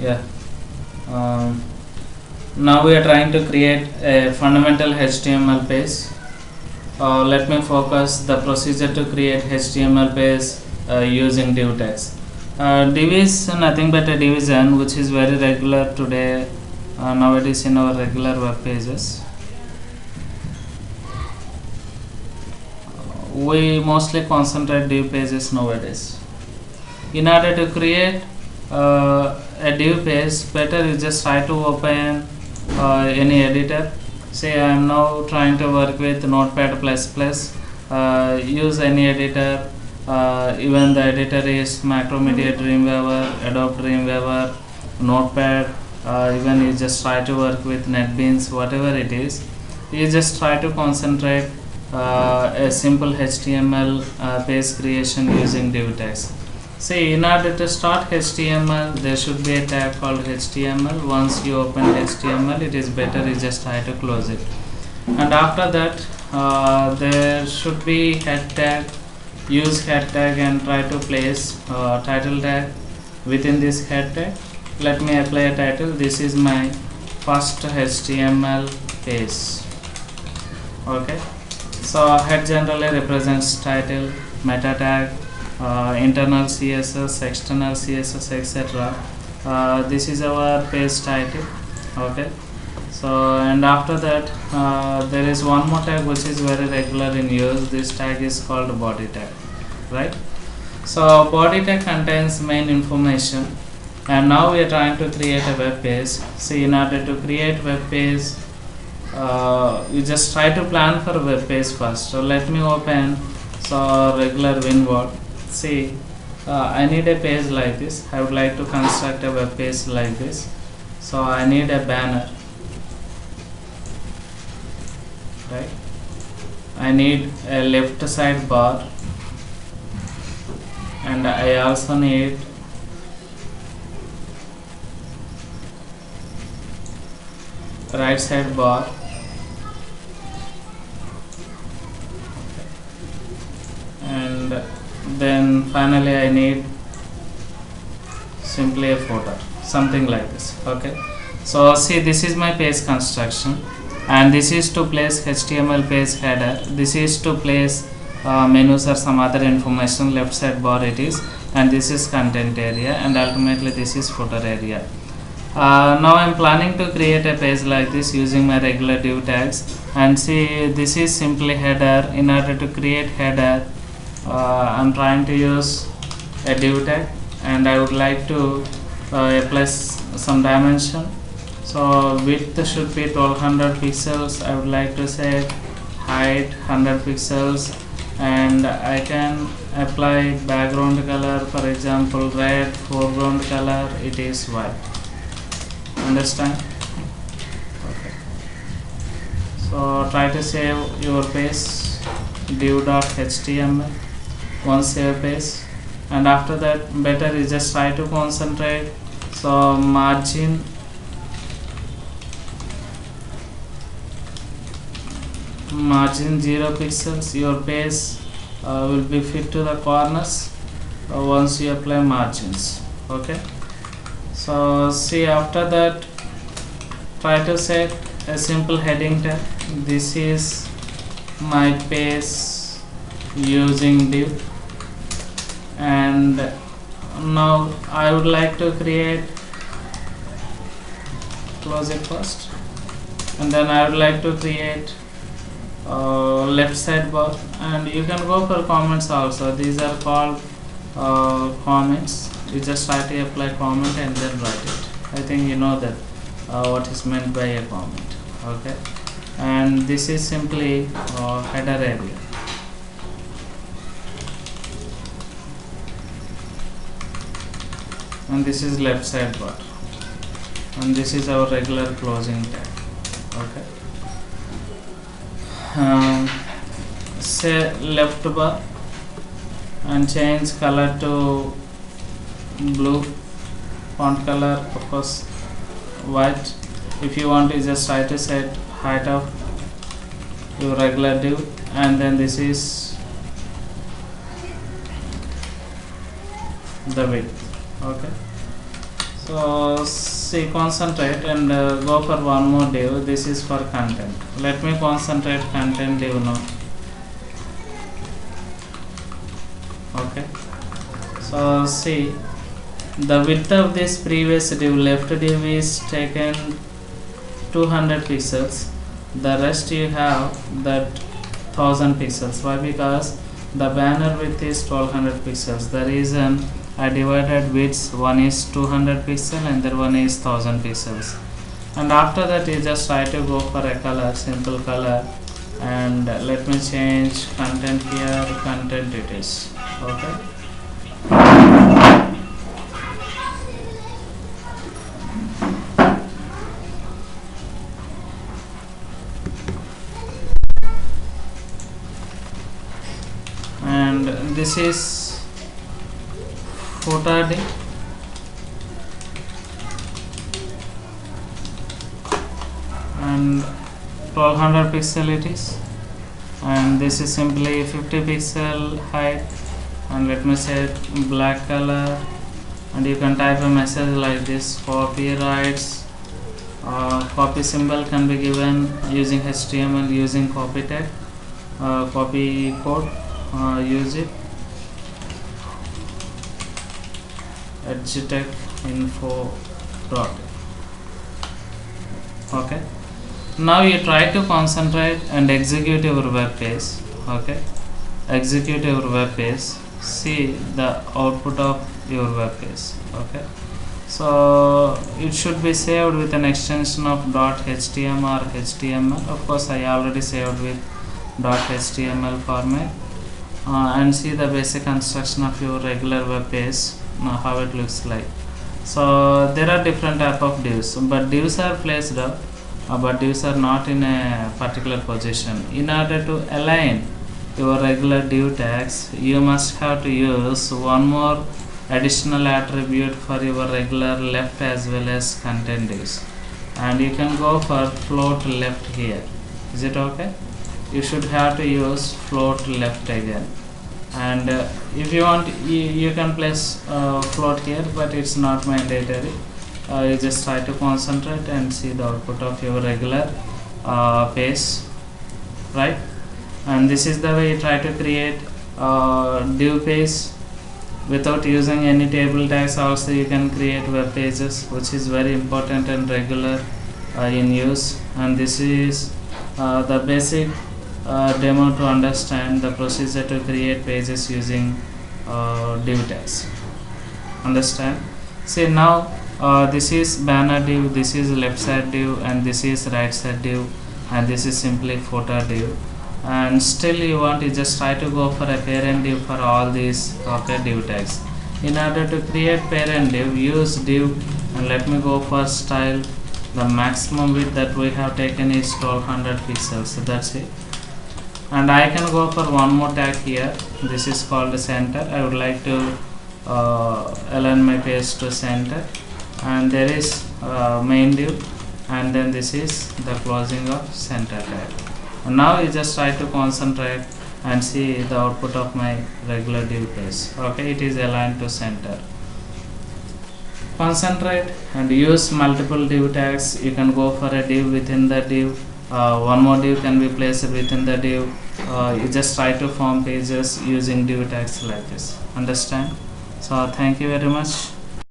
Yeah. Um, Now we are trying to create a fundamental HTML page. Let me focus the procedure to create HTML page using div tags. Div is nothing but a division which is very regular today nowadays in our regular web pages. We mostly concentrate div pages nowadays. In order to create a div page, better you just try to open any editor. Say I am now trying to work with Notepad++. Use any editor. Even the editor is Macromedia Dreamweaver, Adobe Dreamweaver, Notepad. Even you just try to work with NetBeans, whatever it is. You just try to concentrate a simple HTML page creation using div tags. See, in order to start HTML, there should be a tag called HTML. Once you open HTML, it is better you just try to close it. And after that, there should be head tag. Use head tag and try to place title tag within this head tag. Let me apply a title. This is my first HTML page. Okay. So head generally represents title, meta tag, internal CSS, external CSS, etc. This is our page title. Okay. So and after that there is one more tag which is very regular in use. This tag is called body tag, right? So body tag contains main information, and now we are trying to create a web page. See, in order to create web page, you just try to plan for a web page first. So let me open regular WinWord. See, I need a page like this. I would like to construct a web page like this. So I need a banner, right? I need a left side bar, and I also need right side bar. And then finally I need simply a footer, something like this. Okay, so see, this is my page construction, and this is to place HTML page header, this is to place menus or some other information, left side bar it is, and this is content area, and ultimately this is footer area. Now I am planning to create a page like this using my regular div tags, and see, this is simply header. In order to create header, I am trying to use a div tag, and I would like to apply some dimension. So width should be 1200 pixels. I would like to say height 100 pixels, and I can apply background color, for example red, foreground color it is white. Understand? Okay. So try to save your page, div.html. Once save page, and after that better is just try to concentrate. So margin margin 0 pixels. Your page will be fit to the corners once you apply margins. Okay. So see, after that try to set a simple heading tag. This is my page using div, and now I would like to create, close it first, and then I would like to create left side bar, and you can go for comments also. These are called comments. You just try to apply comment and then write it. I think you know that what is meant by a comment. Okay, and this is simply header area. And this is left side bar, and this is our regular closing tag. Okay, say left bar and change color to blue, font color of course white. If you want to just try to set height of your regular div, and then this is the width. Okay, So see, concentrate and go for one more div. This is for content. Let me concentrate content div now. Okay. So see, the width of this previous div, left div is taken 200 pixels. The rest you have that 1000 pixels. Why? Because the banner width is 1200 pixels. The reason I divided widths, one is 200 pixel and the one is 1000 pixels. And after that you just try to go for a color, simple color, and let me change content here, content it is. Okay. And this is footer D. And 1200 pixel it is, and this is simply 50 pixel height, and let me say black color, and you can type a message like this: copyrights. Copy symbol can be given using HTML, using copy tag, copy code, use it, edgetech info dot. Okay. Now you try to concentrate and execute your web page. Okay, execute your web page. See the output of your web page. Okay, so it should be saved with an extension of .html or HTML. Of course, I already saved with .html format. And see the basic construction of your regular web page. Now how it looks like. So there are different type of divs, but divs are placed up. But divs are not in a particular position. In order to align your regular div tags, you must have to use one more additional attribute for your regular left as well as content divs, and you can go for float left here. Is it okay? You should have to use float left again, and if you want, you can place float here, but it's not mandatory. You just try to concentrate and see the output of your regular page, right? And this is the way you try to create div page without using any table tags. Also you can create web pages, which is very important and regular in use. And this is the basic demo to understand the procedure to create pages using div tags. Understand? See, now this is banner div, this is left side div, and this is right side div, and this is simply footer div. And still you want, you just try to go for a parent div for all these div tags. In order to create parent div, use div, and let me go for style. The maximum width that we have taken is 1200 pixels, so that's it. And I can go for one more tag here. This is called center. I would like to align my page to center, and there is main div, and then this is the closing of center tag. And now you just try to concentrate and see the output of my regular div page. Okay, it is aligned to center. Concentrate and use multiple div tags. You can go for a div within the div. One more div can be placed within the div. You just try to form pages using div tags like this. Understand? So thank you very much.